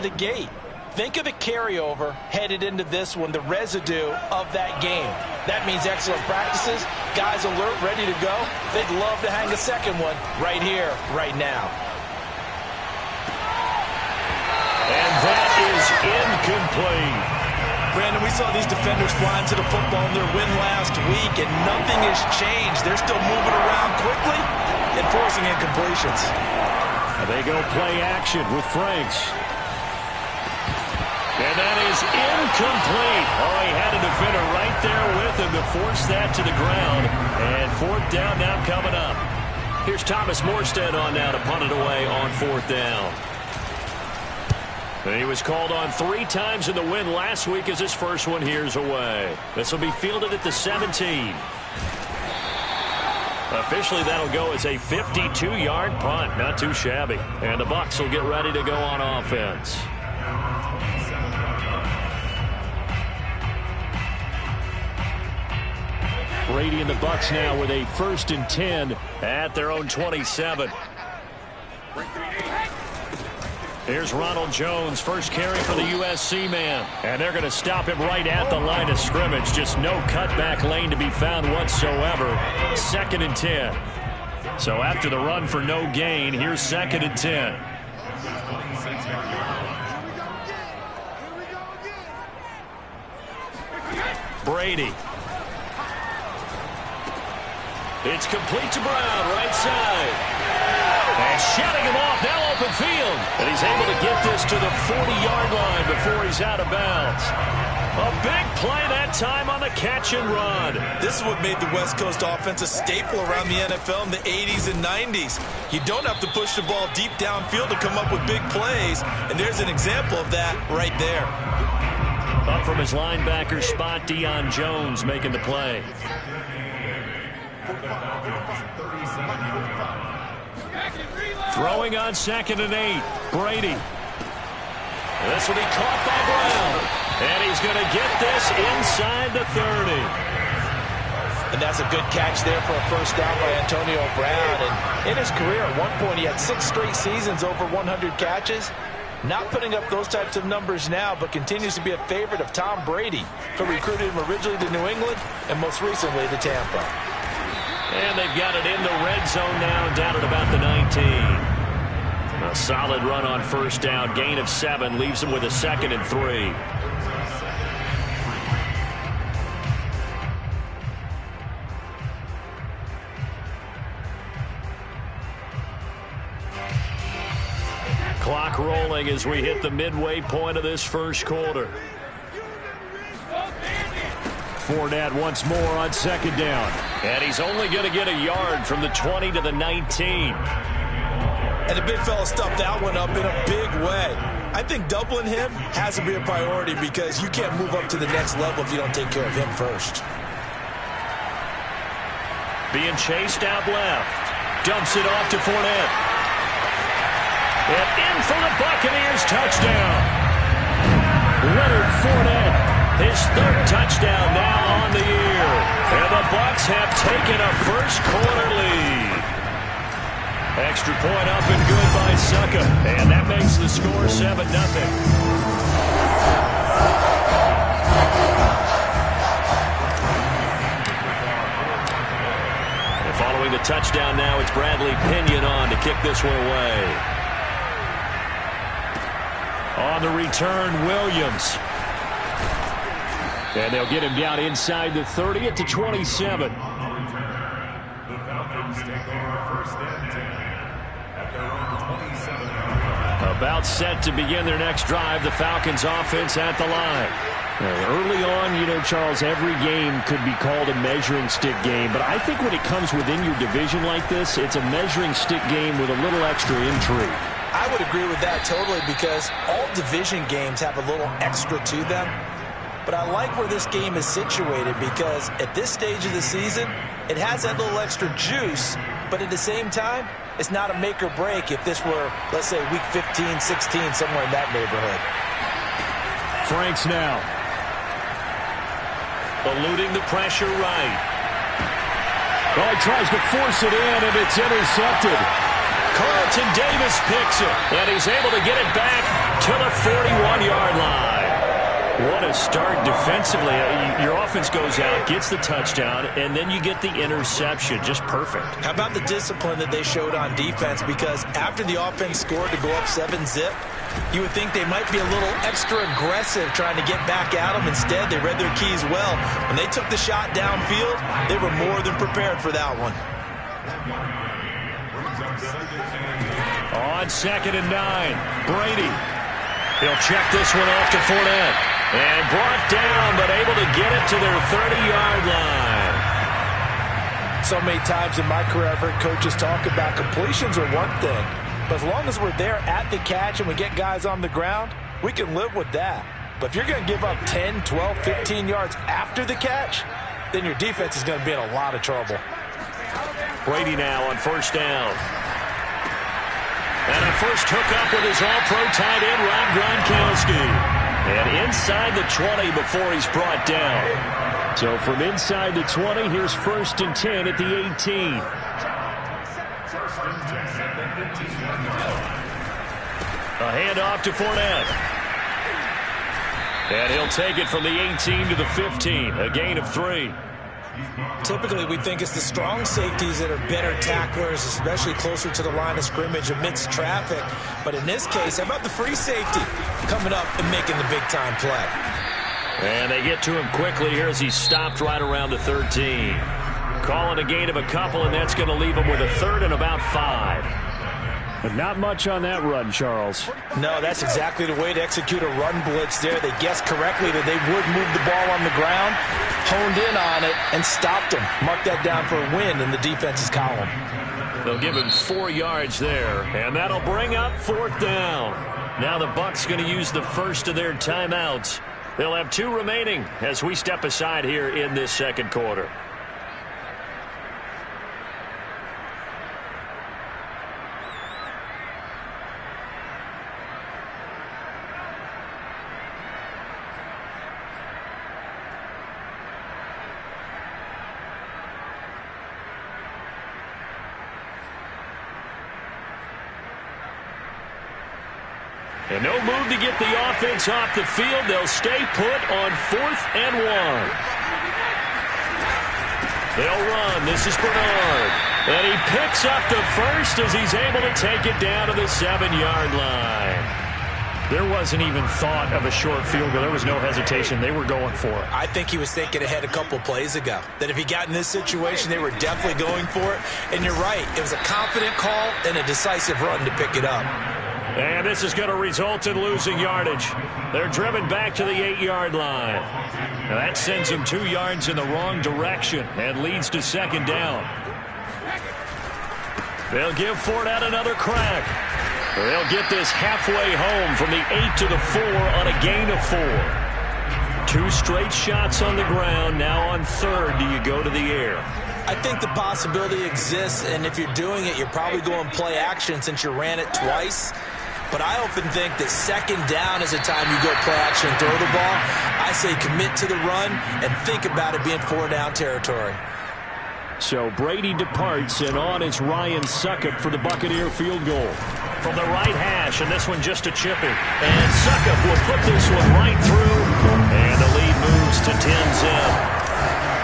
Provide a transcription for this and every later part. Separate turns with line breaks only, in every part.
of the gate. Think of the carryover headed into this one, the residue of that game. That means excellent practices, guys alert, ready to go. They'd love to hang a second one right here, right now.
And that is incomplete.
Brandon, we saw these defenders flying to the football in their win last week, and nothing has changed. They're still moving around quickly and forcing incompletions.
They go play action with Franks. And that is incomplete. Oh, he had a defender right there with him to force that to the ground. And fourth down now coming up. Here's Thomas Morstead on now to punt it away on fourth down. And he was called on 3 times in the win last week as his first one here's away. This will be fielded at the 17. Officially, that'll go as a 52-yard punt. Not too shabby. And the Bucs will get ready to go on offense. Brady and the Bucs now with a 1st and 10 at their own 27. Here's Ronald Jones, first carry for the USC man. And they're going to stop him right at the line of scrimmage. Just no cutback lane to be found whatsoever. 2nd and 10. So after the run for no gain, here's 2nd and 10. Brady. It's complete to Brown, right side. And shutting him off, now open field. And he's able to get this to the 40-yard line before he's out of bounds. A big play that time on the catch and run.
This is what made the West Coast offense a staple around the NFL in the 80s and 90s. You don't have to push the ball deep downfield to come up with big plays, and there's an example of that right there.
Up from his linebacker spot, Deion Jones making the play. Throwing on 2nd and 8. Brady. This will be caught by Brown. And he's going to get this inside the 30.
And that's a good catch there for a first down by Antonio Brown. And in his career, at one point, he had 6 straight seasons over 100 catches. Not putting up those types of numbers now, but continues to be a favorite of Tom Brady, who recruited him originally to New England and most recently to Tampa.
And they've got it in the red zone now, down at about the 19. A solid run on first down. Gain of 7 leaves them with a 2nd and 3. Clock rolling as we hit the midway point of this first quarter. Fournette once more on 2nd down. And he's only going to get a yard from the 20 to the 19.
And the big fella stuffed that one up in a big way. I think doubling him has to be a priority because you can't move up to the next level if you don't take care of him first.
Being chased out left. Dumps it off to Fournette. And in for the Buccaneers touchdown. Leonard Fournette, his 3rd touchdown now on the year. And the Bucs have taken a first quarter lead. Extra point up and good by Succa. And that makes the score 7-0. And following the touchdown now, it's Bradley Pinion on to kick this one away. On the return, Williams. And they'll get him down inside the 30 at the 27. About set to begin their next drive. The Falcons offense at the line. Early on, you know, Charles, every game could be called a measuring stick game. But I think when it comes within your division like this, it's a measuring stick game with a little extra intrigue.
I would agree with that totally because all division games have a little extra to them. But I like where this game is situated because at this stage of the season, it has that little extra juice, but at the same time, it's not a make or break if this were, let's say, week 15, 16, somewhere in that neighborhood.
Franks now. Eluding the pressure right. Oh, he tries to force it in, and it's intercepted. Carlton Davis picks it, and he's able to get it back to the 41-yard line. What a start defensively. Your offense goes out, gets the touchdown, and then you get the interception. Just perfect.
How about the discipline that they showed on defense? Because after the offense scored to go up 7-zip, you would think they might be a little extra aggressive trying to get back at them. Instead, they read their keys well. When they took the shot downfield, they were more than prepared for that one.
On 2nd and 9, Brady. He'll check this one off to Fournette. And brought down, but able to get it to their 30-yard line.
So many times in my career, I've heard coaches talk about completions are one thing. But as long as we're there at the catch and we get guys on the ground, we can live with that. But if you're going to give up 10, 12, 15 yards after the catch, then your defense is going to be in a lot of trouble.
Brady now on 1st down. And a first hookup with his all-pro tight end, Rob Gronkowski. And inside the 20 before he's brought down. So from inside the 20, here's 1st and 10 at the 18. A handoff to Fournette. And he'll take it from the 18 to the 15, a gain of 3.
Typically, we think it's the strong safeties that are better tacklers, especially closer to the line of scrimmage amidst traffic. But in this case, how about the free safety coming up and making the big-time play?
And they get to him quickly here as he's stopped right around the 13. Calling a gain of a couple, and that's going to leave him with a 3rd and about 5. But not much on that run, Charles.
No, that's exactly the way to execute a run blitz there. They guessed correctly that they would move the ball on the ground, honed in on it, and stopped them. Mark that down for a win in the defense's column.
They'll give him 4 yards there, and that'll bring up 4th down. Now the Bucs going to use the first of their timeouts. They'll have 2 remaining as we step aside here in this 2nd quarter. And no move to get the offense off the field. They'll stay put on 4th and 1. They'll run. This is Bernard. And he picks up the first as he's able to take it down to the 7-yard line. There wasn't even thought of a short field goal. There was no hesitation. They were going for it.
I think he was thinking ahead a couple plays ago, that if he got in this situation, they were definitely going for it. And you're right. It was a confident call and a decisive run to pick it up.
And this is going to result in losing yardage. They're driven back to the 8-yard line. Now that sends them 2 yards in the wrong direction and leads to 2nd down. They'll give Fournette another crack. They'll get this halfway home from the 8 to the 4 on a gain of 4. 2 straight shots on the ground. Now on 3rd, do you go to the air?
I think the possibility exists, and if you're doing it, you're probably going play action since you ran it twice. But I often think that 2nd down is a time you go play action and throw the ball. I say commit to the run and think about it being 4-down territory.
So Brady departs, and on is Ryan Succop for the Buccaneer field goal. From the right hash, and this one just a chipping. And Succop will put this one right through, and the lead moves to 10-zip.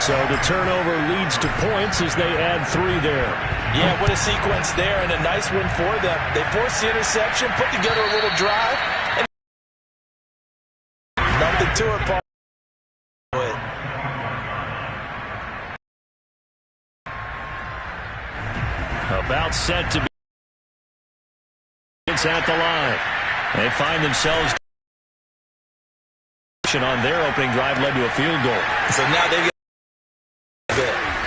So the turnover leads to points as they add 3 there.
Yeah, what a sequence there, and a nice win for them. They forced the interception, put together a little drive, and nothing to it, Paul.
About set to be at the line. They find themselves on their opening drive led to a field goal.
So now they get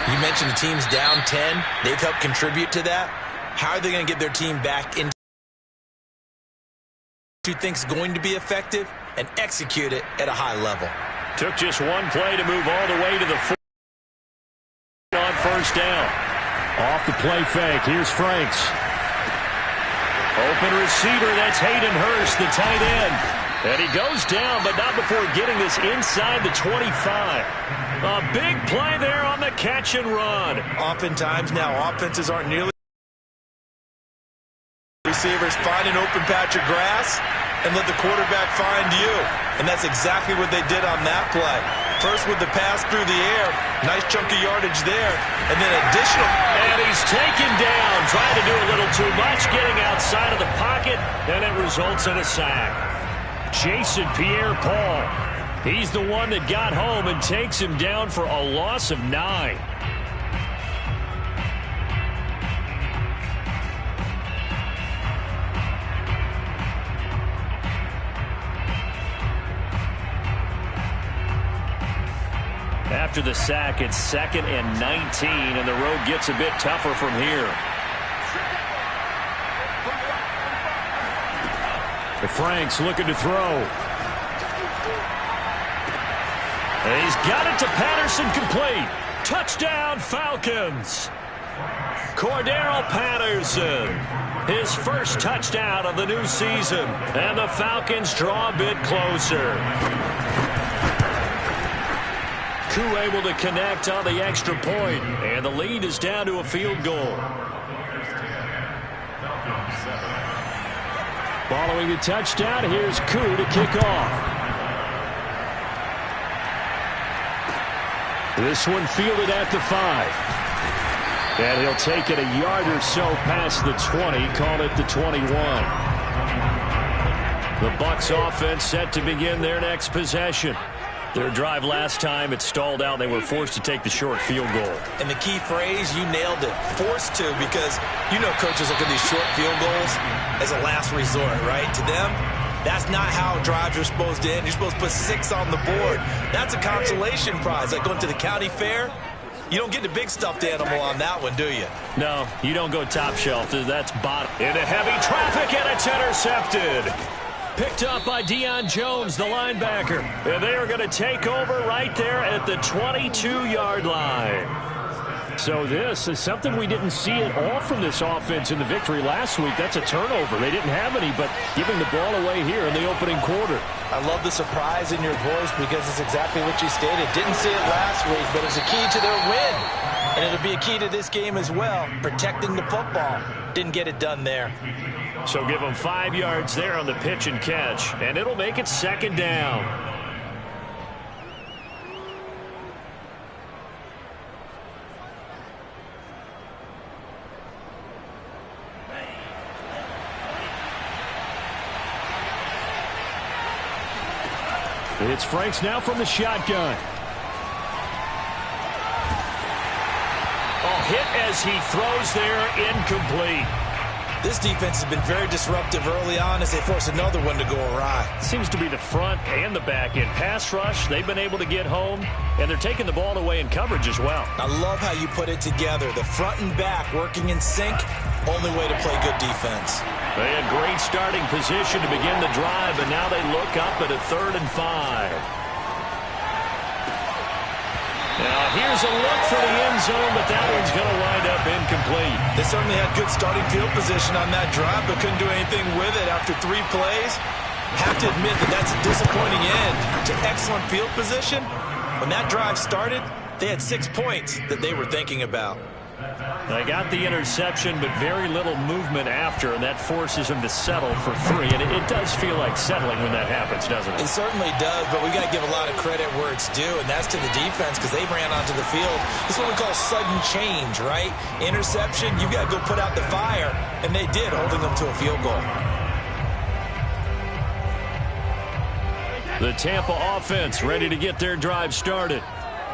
you mentioned the team's down 10. They've helped contribute to that. How are they going to get their team back into what you think is going to be effective and execute it at a high level?
Took just 1 play to move all the way to the 4 on 1st down. Off the play fake. Here's Franks. Open receiver. That's Hayden Hurst, the tight end. And he goes down, but not before getting this inside the 25. A big play there on the catch and run.
Oftentimes now offenses aren't nearly receivers, find an open patch of grass, and let the quarterback find you. And that's exactly what they did on that play. First with the pass through the air, nice chunk of yardage there, and then additional.
And he's taken down, trying to do a little too much, getting outside of the pocket, and it results in a sack. Jason Pierre-Paul, he's the one that got home and takes him down for a loss of 9. After the sack, it's 2nd and 19, and the road gets a bit tougher from here. Frank's looking to throw. And he's got it to Patterson, complete. Touchdown, Falcons. Cordero Patterson, his first touchdown of the new season, and the Falcons draw a bit closer. Koo able to connect on the extra point, and the lead is down to a field goal. Following the touchdown, here's Koo to kick off. This one fielded at the 5. And he'll take it a yard or so past the 20, call it the 21. The Bucs offense set to begin their next possession. Their drive last time, it stalled out. They were forced to take the short field goal.
And the key phrase, you nailed it, forced to, because you know coaches look at these short field goals as a last resort, right? To them, that's not how drives are supposed to end. You're supposed to put 6 on the board. That's a consolation prize, like going to the county fair. You don't get the big stuffed animal on that one, do you?
No, you don't go top shelf. That's bottom. Into heavy traffic, and it's intercepted. Picked up by Deion Jones, the linebacker. And they are going to take over right there at the 22-yard line. So this is something we didn't see at all from this offense in the victory last week. That's a turnover. They didn't have any, but giving the ball away here in the opening quarter.
I love the surprise in your voice because it's exactly what you stated. Didn't see it last week, but it's a key to their win. And it'll be a key to this game as well, protecting the football. Didn't get it done there.
So give them 5 yards there on the pitch and catch, and it'll make it 2nd down. It's Franks now from the shotgun. Oh, hit as he throws there, incomplete.
This defense has been very disruptive early on as they force another one to go awry.
Seems to be the front and the back end. Pass rush, they've been able to get home, and they're taking the ball away in coverage as well.
I love how you put it together. The front and back working in sync, only way to play good defense.
They had great starting position to begin the drive, and now they look up at a 3rd and 5. Now here's a look for the end zone, but that one's going to wind up incomplete.
They certainly had good starting field position on that drive, but couldn't do anything with it after 3 plays. Have to admit that that's a disappointing end to excellent field position. When that drive started, they had 6 points that they were thinking about.
They got the interception, but very little movement after, and that forces them to settle for 3. And it does feel like settling when that happens, doesn't it?
It certainly does, but we got to give a lot of credit where it's due, and that's to the defense because they ran onto the field. This is what we call sudden change, right? Interception, you've got to go put out the fire, and they did, holding them to a field goal.
The Tampa offense ready to get their drive started.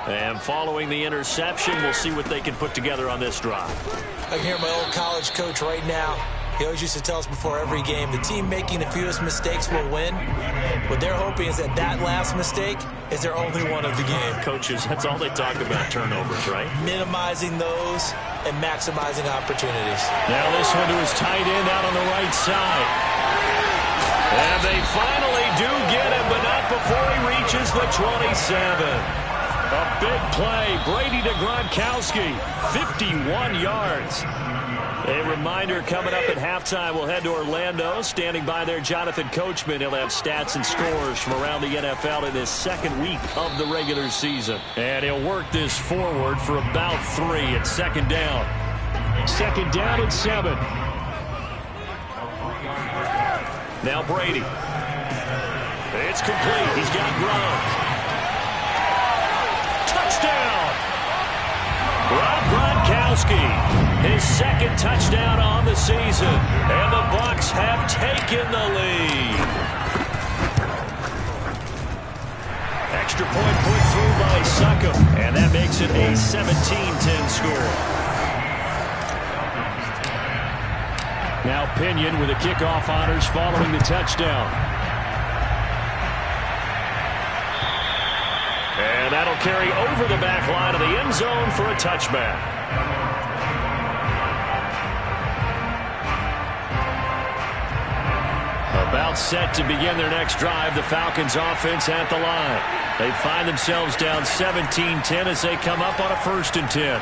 And following the interception, we'll see what they can put together on this drive.
I can hear my old college coach right now. He always used to tell us before every game, the team making the fewest mistakes will win. What they're hoping is that last mistake is their only one of the game.
Coaches, that's all they talk about, turnovers, right?
Minimizing those and maximizing opportunities.
Now this one to his tight end out on the right side. And they finally do get him, but not before he reaches the 27. A big play, Brady to Gronkowski, 51 yards. A reminder, coming up at halftime, we'll head to Orlando. Standing by there, Jonathan Coachman. He'll have stats and scores from around the NFL in his 2nd week of the regular season. And he'll work this forward for about 3 at 2nd down. 2nd down and 7. Now Brady. It's complete. He's got Gronk. Touchdown! Rob Gronkowski, his second touchdown on the season. And the Bucs have taken the lead. Extra point put through by Succop. And that makes it a 17-10 score. Now Pinion with the kickoff honors following the touchdown. And that'll carry over the back line of the end zone for a touchback. About set to begin their next drive, the Falcons offense at the line. They find themselves down 17-10 as they come up on a 1st and 10.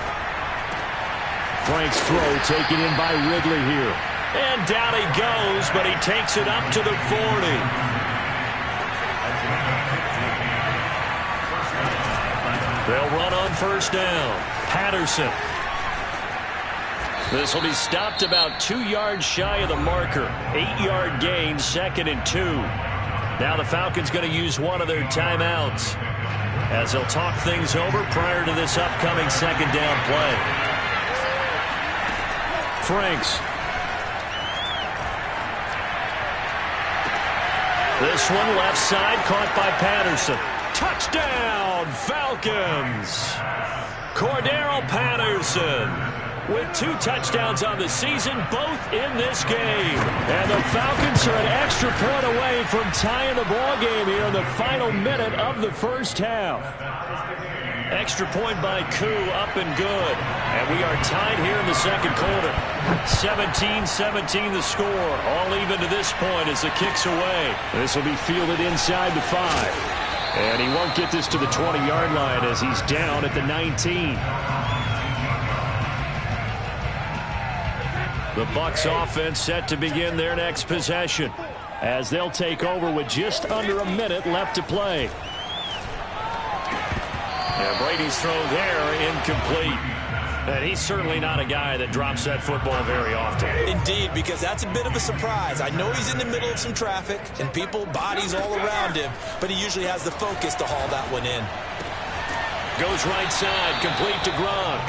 Frank's throw taken in by Ridley here. And down he goes, but he takes it up to the 40. They'll run on 1st down. Patterson. This will be stopped about 2 yards shy of the marker. 8-yard gain, 2nd and 2. Now the Falcons going to use one of their timeouts as they'll talk things over prior to this upcoming 2nd down play. Franks. This one left side caught by Patterson. Touchdown, Falcons! Cordero Patterson with 2 touchdowns on the season, both in this game. And the Falcons are an extra point away from tying the ball game here in the final minute of the 1st half. Extra point by Koo, up and good. And we are tied here in the 2nd quarter. 17-17 the score. All even to this point as the kick's away. This will be fielded inside the 5. And he won't get this to the 20-yard line as he's down at the 19. The Bucs offense set to begin their next possession as they'll take over with just under a minute left to play. And Brady's throw there incomplete. And he's certainly not a guy that drops that football very often.
Indeed, because that's a bit of a surprise. I know he's in the middle of some traffic and people, bodies all around him, but he usually has the focus to haul that one in.
Goes right side, complete to Gronk.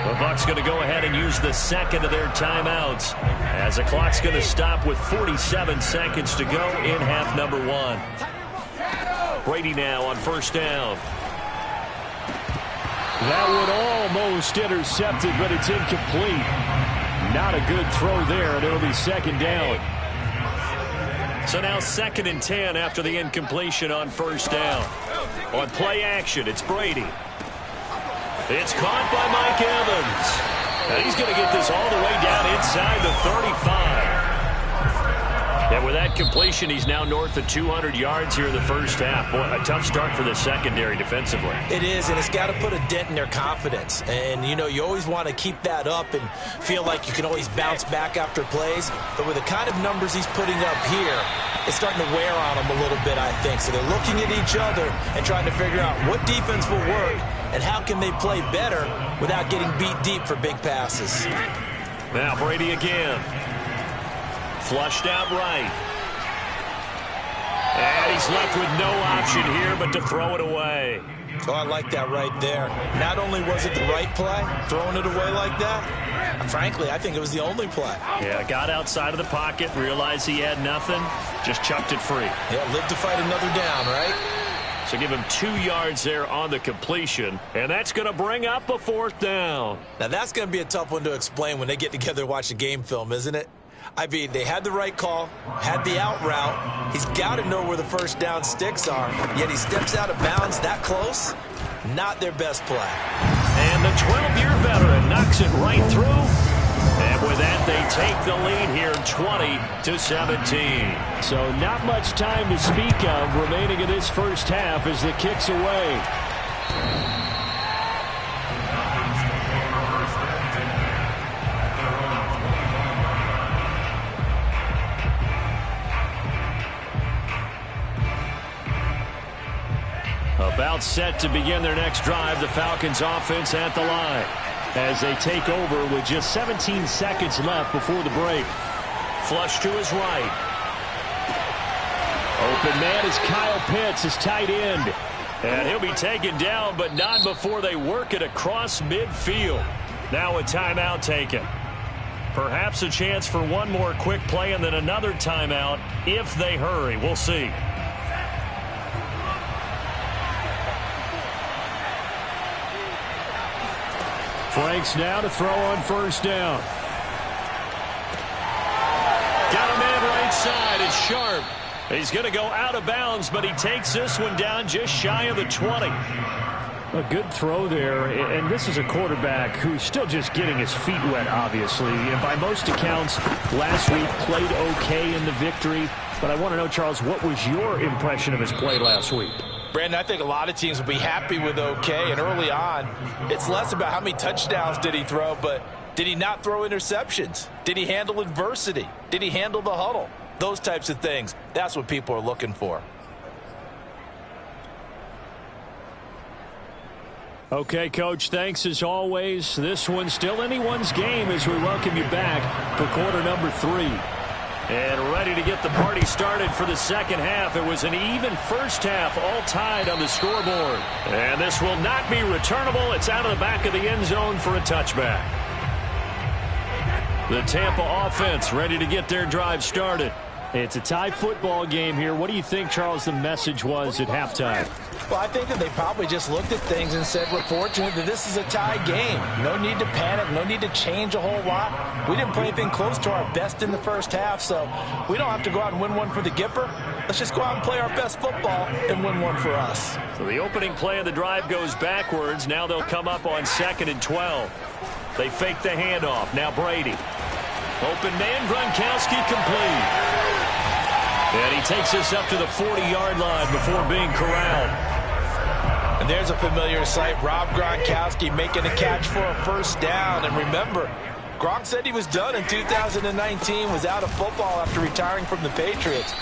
The Bucs going to go ahead and use the 2nd of their timeouts as the clock's going to stop with 47 seconds to go in half number 1. Brady now on 1st down. That one almost intercepted, but it's incomplete. Not a good throw there, and it'll be 2nd down. So now 2nd and 10 after the incompletion on 1st down. On play action, it's Brady. It's caught by Mike Evans. And he's going to get this all the way down inside the 35. And with that completion, he's now north of 200 yards here in the 1st half. Boy, a tough start for the secondary defensively.
It is, and it's got to put a dent in their confidence. And, you know, you always want to keep that up and feel like you can always bounce back after plays. But with the kind of numbers he's putting up here, it's starting to wear on them a little bit, I think. So they're looking at each other and trying to figure out what defense will work and how can they play better without getting beat deep for big passes.
Now Brady again. Flushed out right. And he's left with no option here but to throw it away.
Oh, I like that right there. Not only was it the right play, throwing it away like that, frankly, I think it was the only play.
Yeah, got outside of the pocket, realized he had nothing, just chucked it free.
Yeah, live to fight another down, right?
So give him 2 yards there on the completion, and that's going to bring up a 4th down.
Now, that's going to be a tough one to explain when they get together and watch the game film, isn't it? I mean, they had the right call, had the out route. He's got to know where the 1st down sticks are, yet he steps out of bounds that close. Not their best play.
And the 12-year veteran knocks it right through. And with that, they take the lead here 20-17. So not much time to speak of remaining in this 1st half as the kick's away. About set to begin their next drive, the Falcons offense at the line as they take over with just 17 seconds left before the break. Flush to his right. Open man is Kyle Pitts, his tight end. And he'll be taken down, but not before they work it across midfield. Now a timeout taken. Perhaps a chance for one more quick play and then another timeout if they hurry. We'll see. Franks now to throw on first down. Got a man right side. It's Sharp. He's going to go out of bounds, but he takes this one down just shy of the 20.
A good throw there, and this is a quarterback who's still just getting his feet wet, obviously. And by most accounts, last week played okay in the victory. But I want to know, Charles, what was your impression of his play last week?
Brandon, I think a lot of teams will be happy with okay, and early on, it's less about how many touchdowns did he throw, but did he not throw interceptions? Did he handle adversity? Did he handle the huddle? Those types of things, that's what people are looking for.
Okay, Coach, thanks as always. This one's still anyone's game as we welcome you back for quarter number 3. And ready to get the party started for the second half. It was an even first half, all tied on the scoreboard. And this will not be returnable. It's out of the back of the end zone for a touchback. The Tampa offense ready to get their drive started.
It's a tie football game here. What do you think, Charles, the message was at halftime?
Well, I think that they probably just looked at things and said, we're fortunate that this is a tie game. No need to panic. No need to change a whole lot. We didn't play anything close to our best in the first half, so we don't have to go out and win one for the Gipper. Let's just go out and play our best football and win one for us.
So the opening play of the drive goes backwards. Now they'll come up on 2nd and 12. They fake the handoff. Now Brady. Open man, Gronkowski complete. And he takes us up to the 40-yard line before being corralled.
And there's a familiar sight. Rob Gronkowski making a catch for a first down. And remember, Gronk said he was done in 2019, was out of football after retiring from the Patriots.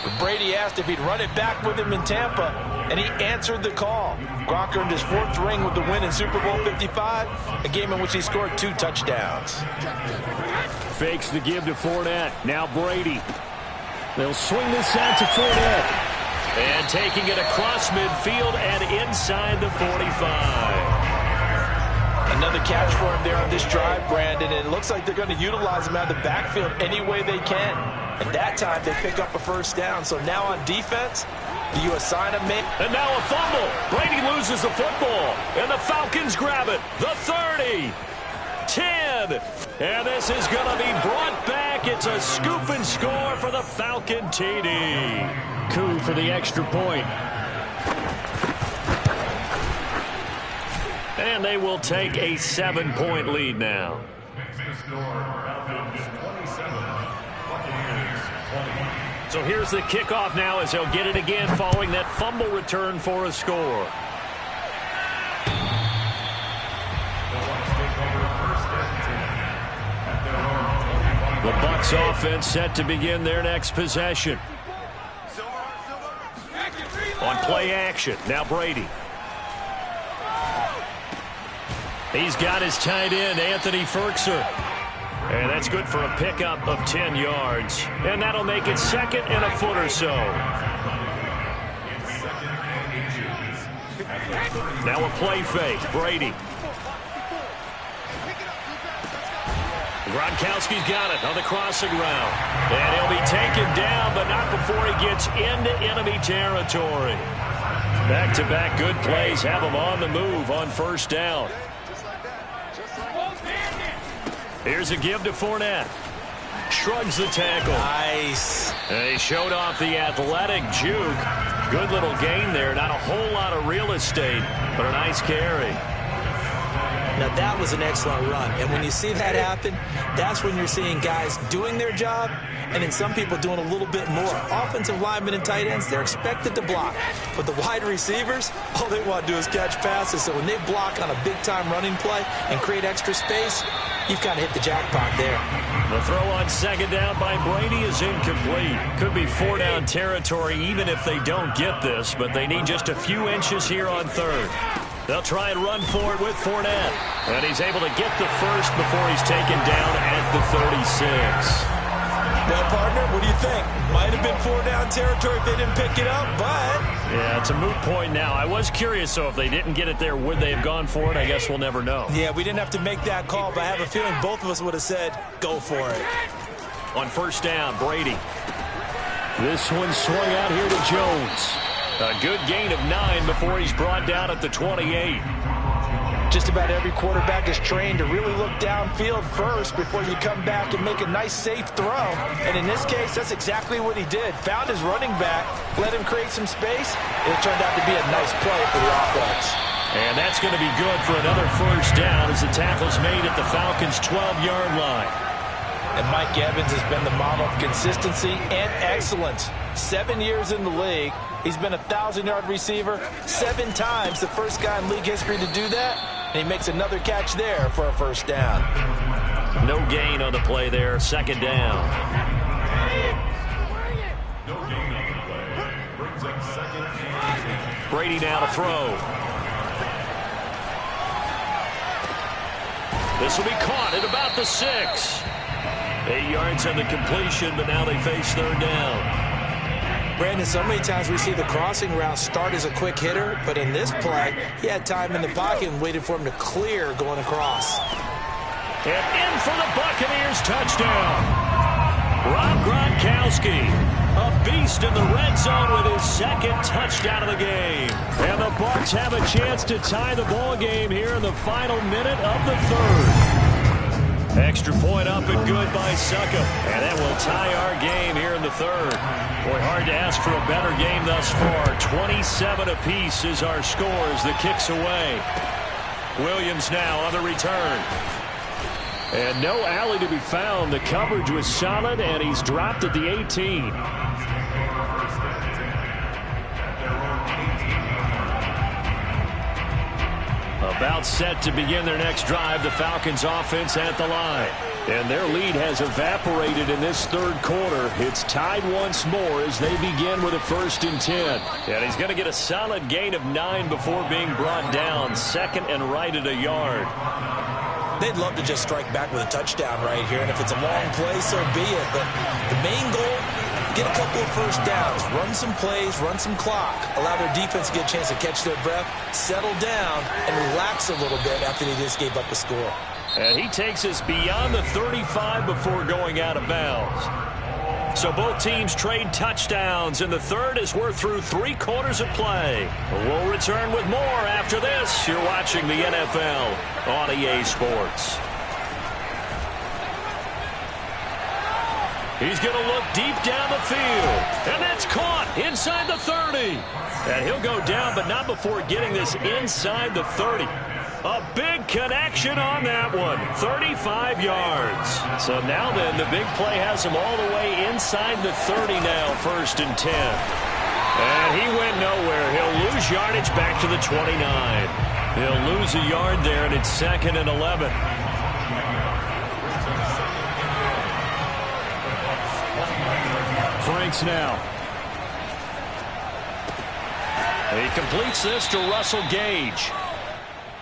But Brady asked if he'd run it back with him in Tampa, and he answered the call. Gronk earned his 4th ring with the win in Super Bowl 55, a game in which he scored 2 touchdowns.
Fakes the give to Fournette. Now Brady. They'll swing this out to Fournette. And taking it across midfield and inside the 45.
Another catch for him there on this drive, Brandon. And it looks like they're going to utilize him out of the backfield any way they can. At that time, they pick up a first down. So now on defense, do you assign a man?
And now a fumble. Brady loses the football. And the Falcons grab it. The 30. 10. And this is going to be brought back. It's a scoop and score for the Falcon TD.
Coup for the extra point.
And they will take a 7-point lead now. So here's the kickoff now as they'll get it again following that fumble return for a score. The Bucs offense set to begin their next possession. On play action, now Brady. He's got his tight end, Anthony Ferkser. And that's good for a pickup of 10 yards. And that'll make it 2nd and a foot or so. Now a play fake, Brady. Gronkowski's got it on the crossing route. And he'll be taken down, but not before he gets into enemy territory. Back-to-back good plays have him on the move on first down. Here's a give to Fournette. Shrugs the tackle.
Nice.
And he showed off the athletic juke. Good little gain there. Not a whole lot of real estate, but a nice carry.
Now, that was an excellent run. And when you see that happen, that's when you're seeing guys doing their job and then some people doing a little bit more. Offensive linemen and tight ends, they're expected to block. But the wide receivers, all they want to do is catch passes. So when they block on a big-time running play and create extra space, you've kind of hit the jackpot there.
The throw on 2nd down by Brady is incomplete. Could be 4-down territory even if they don't get this, but they need just a few inches here on 3rd. They'll try and run for it with Fournette. And he's able to get the first before he's taken down at the 36.
Well, partner, what do you think? Might have been 4-down territory if they didn't pick it up, but...
Yeah, it's a moot point now. I was curious, so if they didn't get it there, would they have gone for it? I guess we'll never know.
Yeah, we didn't have to make that call, but I have a feeling both of us would have said, go for it.
On first down, Brady. This one swung out here to Jones. A good gain of 9 before he's brought down at the 28.
Just about every quarterback is trained to really look downfield first before you come back and make a nice, safe throw. And in this case, that's exactly what he did. Found his running back, let him create some space, and it turned out to be a nice play for the offense.
And that's going to be good for another first down as the tackle's made at the Falcons' 12-yard line.
And Mike Evans has been the model of consistency and excellence. 7 years in the league. He's been a 1,000-yard receiver 7 times, the first guy in league history to do that. And he makes another catch there for a first down.
No gain on the play there, second down. Brady now to throw. This will be caught at about the 6. 8 yards on the completion, but now they face third down.
Brandon, so many times we see the crossing route start as a quick hitter, but in this play, he had time in the pocket and waited for him to clear going across.
And in for the Buccaneers touchdown. Rob Gronkowski, a beast in the red zone with his second touchdown of the game. And the Bucs have a chance to tie the ball game here in the final minute of the third. Extra point up and good by Succop. And that will tie our game here in the third. Boy, hard to ask for a better game thus far. 27 apiece is our score as the kick's away. Williams now on the return. And no alley to be found. The coverage was solid, and he's dropped at the 18. About set to begin their next drive, the Falcons offense at the line. And their lead has evaporated in this third quarter. It's tied once more as they begin with a 1st and 10. And he's going to get a solid gain of 9 before being brought down. Second and right at a yard.
They'd love to just strike back with a touchdown right here, and if it's a long play, so be it. But the main goal, get a couple of first downs, run some plays, run some clock, allow their defense to get a chance to catch their breath, settle down, and relax a little bit after they just gave up a score.
And he takes us beyond the 35 before going out of bounds. So both teams trade touchdowns in the third as we're through 3 quarters of play. We'll return with more after this. You're watching the NFL on EA Sports. He's going to look deep down the field. And that's caught inside the 30. And he'll go down, but not before getting this inside the 30. A big connection on that one. 35 yards. So now then, the big play has him all the way inside the 30 now, 1st and 10. And he went nowhere. He'll lose yardage back to the 29. He'll lose a yard there, and it's 2nd and 11. Franks now. He completes this to Russell Gage.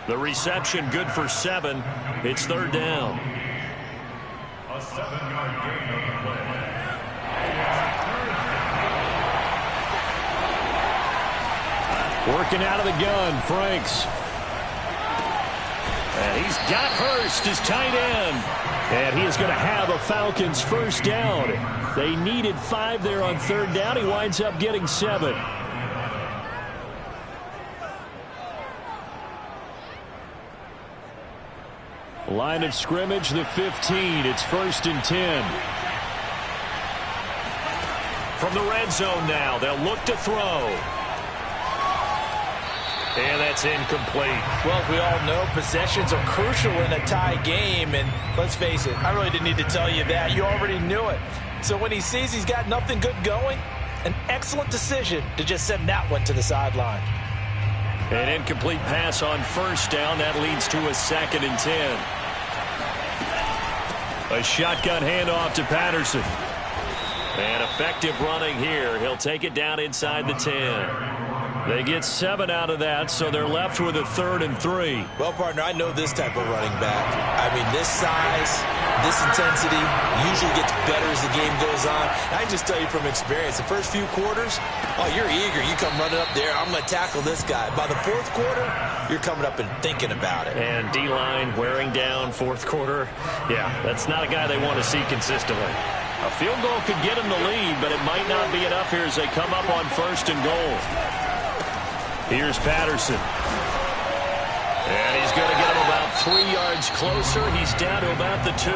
The reception good for 7. It's third down. A 7-yard gain on the play. Working out of the gun, Franks. And he's got Hurst as tight end. And he is going to have a Falcons first down. They needed 5 there on third down. He winds up getting 7. Line of scrimmage, the 15. It's 1st and 10. From the red zone now, they'll look to throw. And that's incomplete.
Well, as we all know, possessions are crucial in a tie game. And let's face it, I really didn't need to tell you that. You already knew it. So when he sees he's got nothing good going, an excellent decision to just send that one to the sideline.
An incomplete pass on first down. That leads to a 2nd and 10. A shotgun handoff to Patterson. And effective running here. He'll take it down inside the 10. They get 7 out of that, so they're left with a 3rd and 3.
Well, partner, I know this type of running back. I mean, this size, this intensity usually gets better as the game goes on. I can just tell you from experience, the first few quarters, oh, you're eager. You come running up there, I'm going to tackle this guy. By the 4th quarter, you're coming up and thinking about it.
And D-line wearing down 4th quarter. Yeah, that's not a guy they want to see consistently. A field goal could get him the lead, but it might not be enough here as they come up on 1st and goal. Here's Patterson. And he's going to get him about 3 yards closer. He's down to about the 2.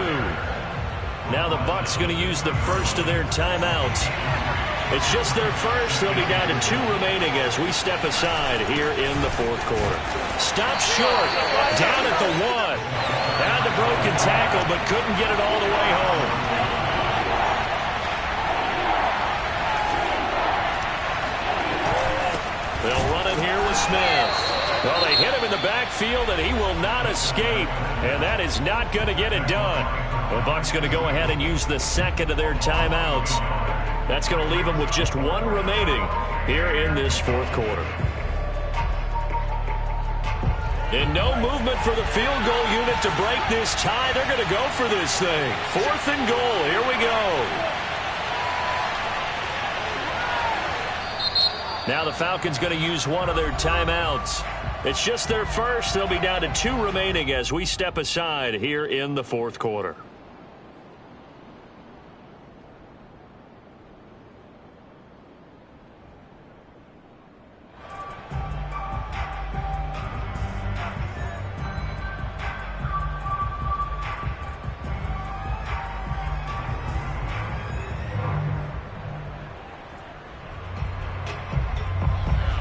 Now the Bucs going to use the first of their timeouts. It's just their first. They'll be down to 2 remaining as we step aside here in the 4th quarter. Stopped short. Down at the 1. Had the broken tackle, but couldn't get it all the way home. They'll run it here with Smith. Well, they hit him in the backfield, and he will not escape. And that is not going to get it done. The Bucs going to go ahead and use the 2nd of their timeouts. That's going to leave them with just 1 remaining here in this 4th quarter. And no movement for the field goal unit to break this tie. They're going to go for this thing. 4th and goal. Here we go. Now the Falcons going to use 1 of their timeouts. It's just their first. They'll be down to 2 remaining as we step aside here in the 4th quarter.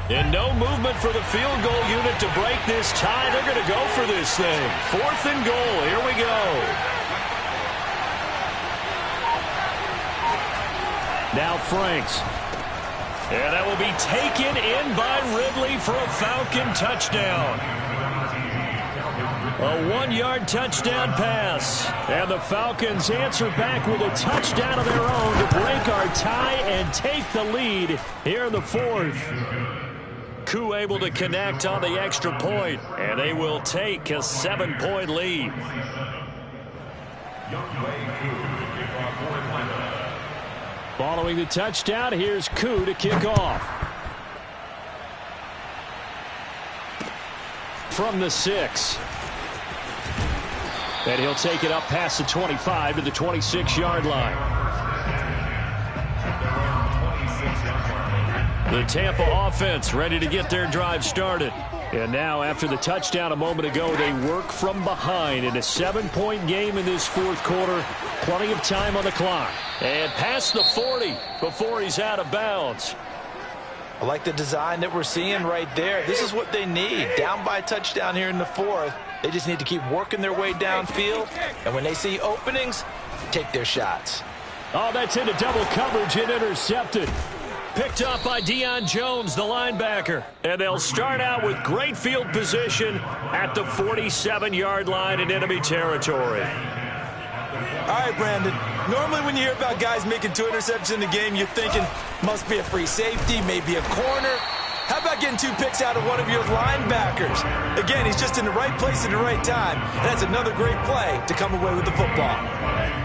And no movement for the field goal unit to break this tie. They're going to go for this thing. 4th and goal. Here we go.
Now Franks.
And that will be taken in by Ridley for a Falcon touchdown. A 1-yard touchdown pass. And the Falcons answer back with a touchdown of their own to break our tie and take the lead here in the 4th. Koo able to connect on the extra point, and they will take a 7-point lead.
Following the touchdown, here's Koo to kick off. From the 6. And he'll take it up past the 25 to the 26-yard line.
The Tampa offense ready to get their drive started.
And now, after the touchdown a moment ago, they work from behind in a 7-point game in this 4th quarter. Plenty of time on the clock.
And past the 40 before he's out of bounds.
I like the design that we're seeing right there. This is what they need. Down by a touchdown here in the 4th. They just need to keep working their way downfield. And when they see openings, take their shots.
Oh, that's into double coverage and intercepted.
Picked up by Deion Jones, the linebacker. And they'll start out with great field position at the 47-yard line in enemy territory.
All right, Brandon. Normally when you hear about guys making 2 interceptions in the game, you're thinking must be a free safety, maybe a corner. How about getting 2 picks out of one of your linebackers? Again, he's just in the right place at the right time. And that's another great play to come away with the football.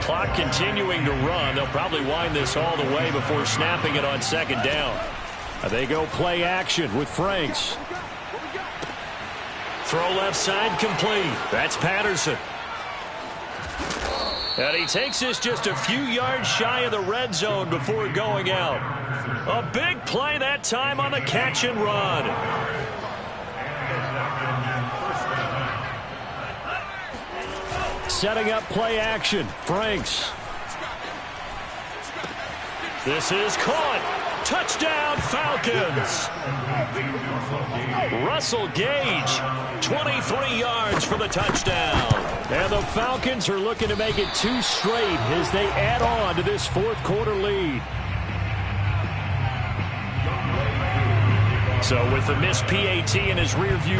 Clock continuing to run. They'll probably wind this all the way before snapping it on 2nd down.
They go play action with Franks.
Throw left side complete. That's Patterson. And he takes this just a few yards shy of the red zone before going out. A big play that time on the catch and run.
Setting up play action. Franks.
This is caught. Touchdown, Falcons. Russell Gage, 23 yards for the touchdown.
And the Falcons are looking to make it 2 straight as they add on to this 4th quarter lead.
So with the missed PAT in his rearview